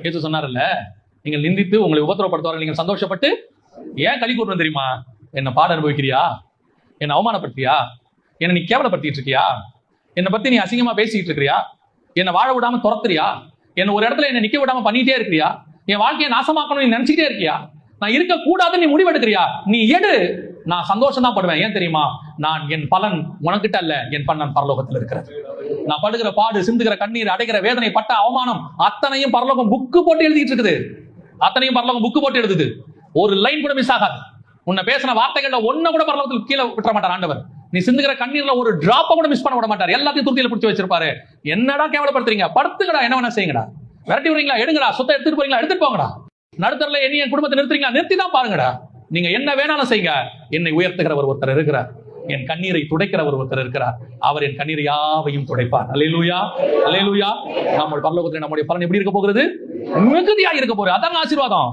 இயேசு சொன்னார்ல, நீங்கள் நிந்தித்து உங்களை உபத்திரப்படுத்துவார்கள், நீங்கள் சந்தோஷப்பட்டு ஏன் களி கூறணும் தெரியுமா? என்ன பாட அனுபவிக்கிறியா? என்ன அவமானப்படுத்தியா? என்ன நீ கேவலப்படுத்திட்டு இருக்கியா? என்னை பத்தி நீ அசிங்கமா பேசிட்டு இருக்கிறியா? என்ன வாழ விடாம துரத்துறியா? என்ன ஒரு இடத்துல என்ன நிக்க விடாம பண்ணிட்டே இருக்கிறியா? என் வாழ்க்கையை நாசமாக்கணும் நீ நினைச்சுட்டே இருக்கியா? நான் இருக்க கூடாதுன்னு நீ முடிவெடுக்கிறியா? நீ எடு, நான் சந்தோஷம் தான் படுவேன். ஏன் தெரியுமா? நான் என் பலன் உனக்கிட்ட அல்ல, என் பலன் பரலோகத்தில் இருக்கிறது. நான் படுகிற பாடு, சிந்துகிற கண்ணீர், அடைகிற வேதனை, பட்ட அவமானம் அத்தனையும் பரலோகம் புக்கு போட்டு எழுதிட்டு இருக்குது. அத்தனையும் பரலோகம் புக்கு போட்டு எழுதுது. ஒரு லைன் கூட மிஸ் ஆகாது. உன்னை பேசின வார்த்தைகள்ல ஒன்ன கூட பரலோகத்தில் கீழே விட்டுற மாட்டார் ஆண்டவர். நீ சிந்துகிற கண்ணீர்ல ஒரு டிராப்ப கூட மிஸ் பண்ண விட மாட்டார். எல்லாத்தையும் துருத்தியில பிடிச்சி வச்சிருப்பாரு. என்னடா கேவலப்படுத்துறீங்க? படுத்துங்கடா, என்ன வேணா செய்யுங்கடா. விரட்டி விடுறீங்களா? எடுங்கடா. சொத்தை எடுத்துட்டு போறீங்களா? எடுத்துட்டு போங்கடா. நடுத்தரல என்னை என் குடும்பத்தை நிறுத்துறீங்களா? நிறுத்தி தான் பாருங்கடா. நீங்க என்ன வேணாலும் செய்யுங்க. என்னை உயர்த்துகிறவர் ஒருத்தர் இருக்கிறார். என் கண்ணீரை துடைக்கிறவர் ஒருத்தர் இருக்கிறார். அவர் என் கண்ணீரை யாவையும் துடைப்பார். அல்லேலூயா, அல்லேலூயா. நம்ம பரலோகத்தில் நம்முடைய பலன் எப்படி இருக்க போகிறது? மிகுதியாக இருக்க போகுது. அதான் ஆசீர்வாதம்.